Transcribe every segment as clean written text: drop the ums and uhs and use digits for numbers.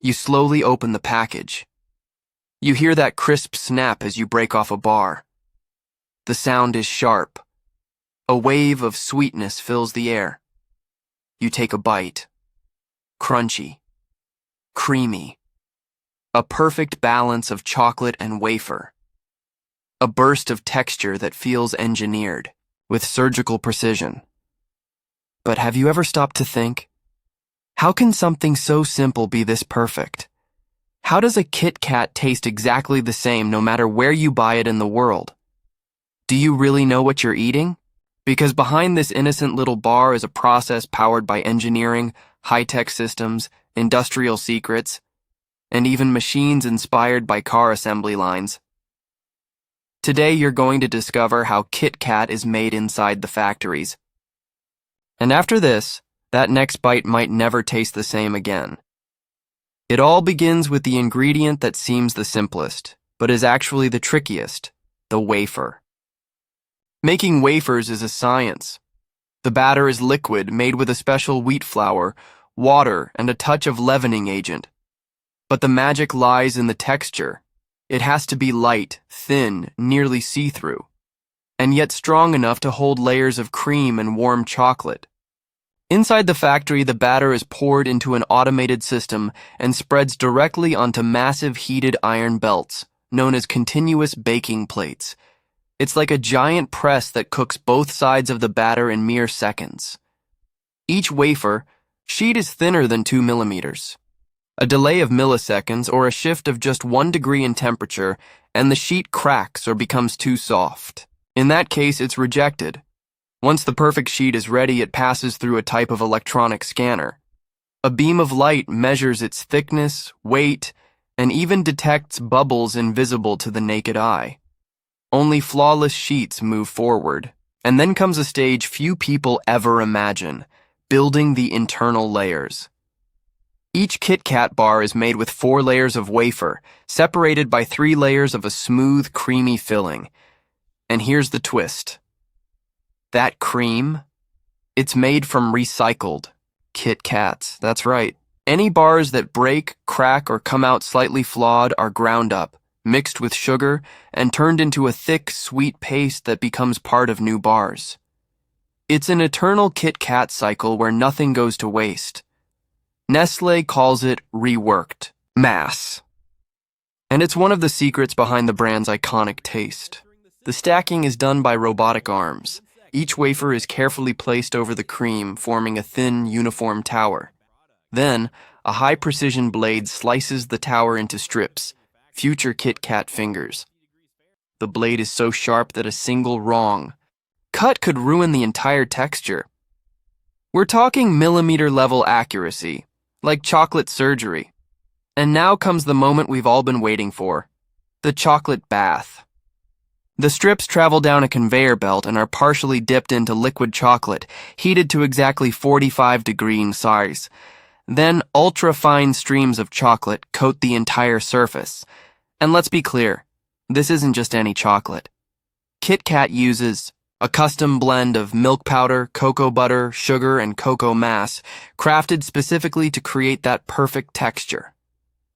You slowly open the package. You hear that crisp snap as you break off a bar. The sound is sharp. A wave of sweetness fills the air. You take a bite. Crunchy. Creamy. A perfect balance of chocolate and wafer. A burst of texture that feels engineered, with surgical precision. But have you ever stopped to think? How can something so simple be this perfect? How does a KitKat taste exactly the same no matter where you buy it in the world? Do you really know what you're eating? Because behind this innocent little bar is a process powered by engineering, high-tech systems, industrial secrets, and even machines inspired by car assembly lines. Today you're going to discover how KitKat is made inside the factories. And after this, that next bite might never taste the same again. It all begins with the ingredient that seems the simplest, but is actually the trickiest, the wafer. Making wafers is a science. The batter is liquid, made with a special wheat flour, water, and a touch of leavening agent. But the magic lies in the texture. It has to be light, thin, nearly see-through, and yet strong enough to hold layers of cream and warm chocolate. Inside the factory, the batter is poured into an automated system and spreads directly onto massive heated iron belts, known as continuous baking plates. It's like a giant press that cooks both sides of the batter in mere seconds. Each wafer sheet is thinner than 2 millimeters. A delay of milliseconds or a shift of just 1 degree in temperature, and the sheet cracks or becomes too soft. In that case, it's rejected. Once the perfect sheet is ready, it passes through a type of electronic scanner. A beam of light measures its thickness, weight, and even detects bubbles invisible to the naked eye. Only flawless sheets move forward, and then comes a stage few people ever imagine, building the internal layers. Each KitKat bar is made with 4 layers of wafer, separated by 3 layers of a smooth, creamy filling. And here's the twist. That cream, it's made from recycled KitKats. That's right. Any bars that break, crack, or come out slightly flawed are ground up, mixed with sugar, and turned into a thick, sweet paste that becomes part of new bars. It's an eternal KitKat cycle where nothing goes to waste. Nestlé calls it reworked, mass. And it's one of the secrets behind the brand's iconic taste. The stacking is done by robotic arms. Each wafer is carefully placed over the cream, forming a thin, uniform tower. Then, a high-precision blade slices the tower into strips, future KitKat fingers. The blade is so sharp that a single wrong cut could ruin the entire texture. We're talking millimeter-level accuracy, like chocolate surgery. And now comes the moment we've all been waiting for, the chocolate bath. The strips travel down a conveyor belt and are partially dipped into liquid chocolate, heated to exactly 45 degrees Celsius. Then ultra-fine streams of chocolate coat the entire surface. And let's be clear, this isn't just any chocolate. KitKat uses a custom blend of milk powder, cocoa butter, sugar, and cocoa mass, crafted specifically to create that perfect texture.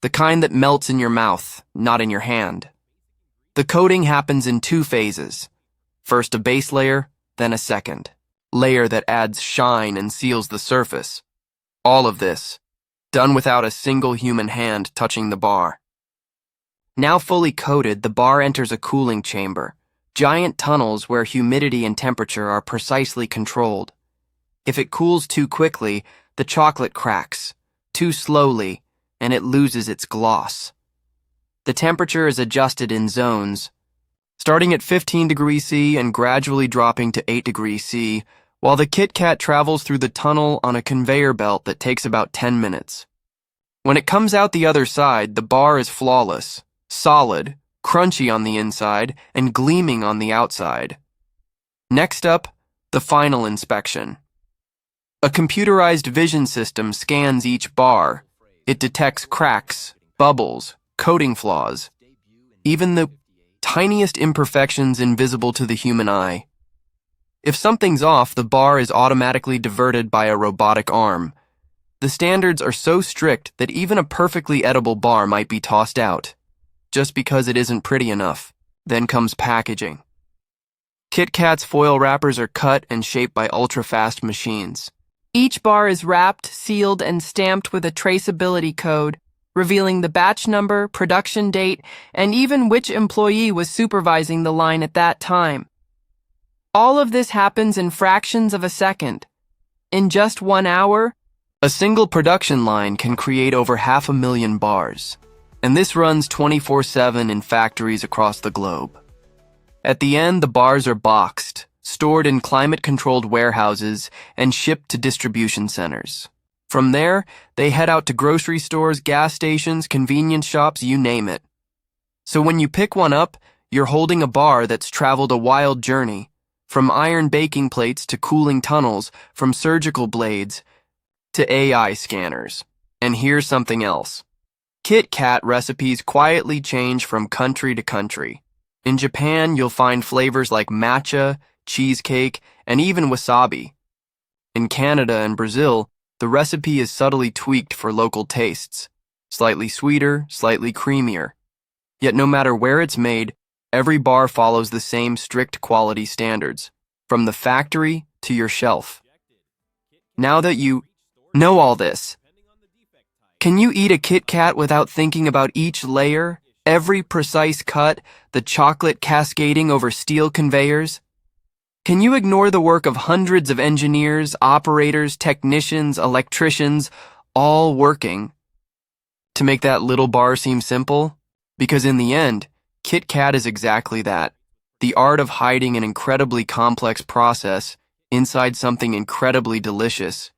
The kind that melts in your mouth, not in your hand. The coating happens in 2 phases. First a base layer, then a second layer that adds shine and seals the surface. All of this, done without a single human hand touching the bar. Now fully coated, the bar enters a cooling chamber, giant tunnels where humidity and temperature are precisely controlled. If it cools too quickly, the chocolate cracks. Too slowly, and it loses its gloss. The temperature is adjusted in zones, starting at 15 degrees C and gradually dropping to 8 degrees C, while the KitKat travels through the tunnel on a conveyor belt that takes about 10 minutes. When it comes out the other side, the bar is flawless, solid, crunchy on the inside, and gleaming on the outside. Next up, the final inspection. A computerized vision system scans each bar. It detects cracks, bubbles, coating flaws, even the tiniest imperfections invisible to the human eye. If something's off, the bar is automatically diverted by a robotic arm. The standards are so strict that even a perfectly edible bar might be tossed out, just because it isn't pretty enough. Then comes packaging. KitKat's foil wrappers are cut and shaped by ultra-fast machines. Each bar is wrapped, sealed, and stamped with a traceability code, revealing the batch number, production date, and even which employee was supervising the line at that time. All of this happens in fractions of a second. In just 1 hour, a single production line can create over 500,000 bars, and this runs 24/7 in factories across the globe. At the end, the bars are boxed, stored in climate-controlled warehouses, and shipped to distribution centers. From there, they head out to grocery stores, gas stations, convenience shops, you name it. So when you pick one up, you're holding a bar that's traveled a wild journey, from iron baking plates to cooling tunnels, from surgical blades to AI scanners. And here's something else. KitKat recipes quietly change from country to country. In Japan, you'll find flavors like matcha, cheesecake, and even wasabi. In Canada and Brazil, the recipe is subtly tweaked for local tastes, slightly sweeter, slightly creamier. Yet no matter where it's made, every bar follows the same strict quality standards, from the factory to your shelf. Now that you know all this, can you eat a KitKat without thinking about each layer, every precise cut, the chocolate cascading over steel conveyors? Can you ignore the work of hundreds of engineers, operators, technicians, electricians, all working to make that little bar seem simple? Because in the end, KitKat is exactly that. The art of hiding an incredibly complex process inside something incredibly delicious.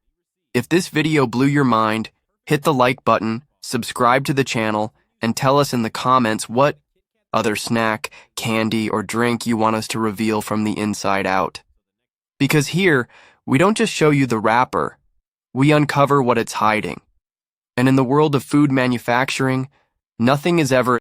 If this video blew your mind, hit the like button, subscribe to the channel, and tell us in the comments what other snack, candy, or drink you want us to reveal from the inside out. Because here, we don't just show you the wrapper, we uncover what it's hiding. And in the world of food manufacturing, nothing is ever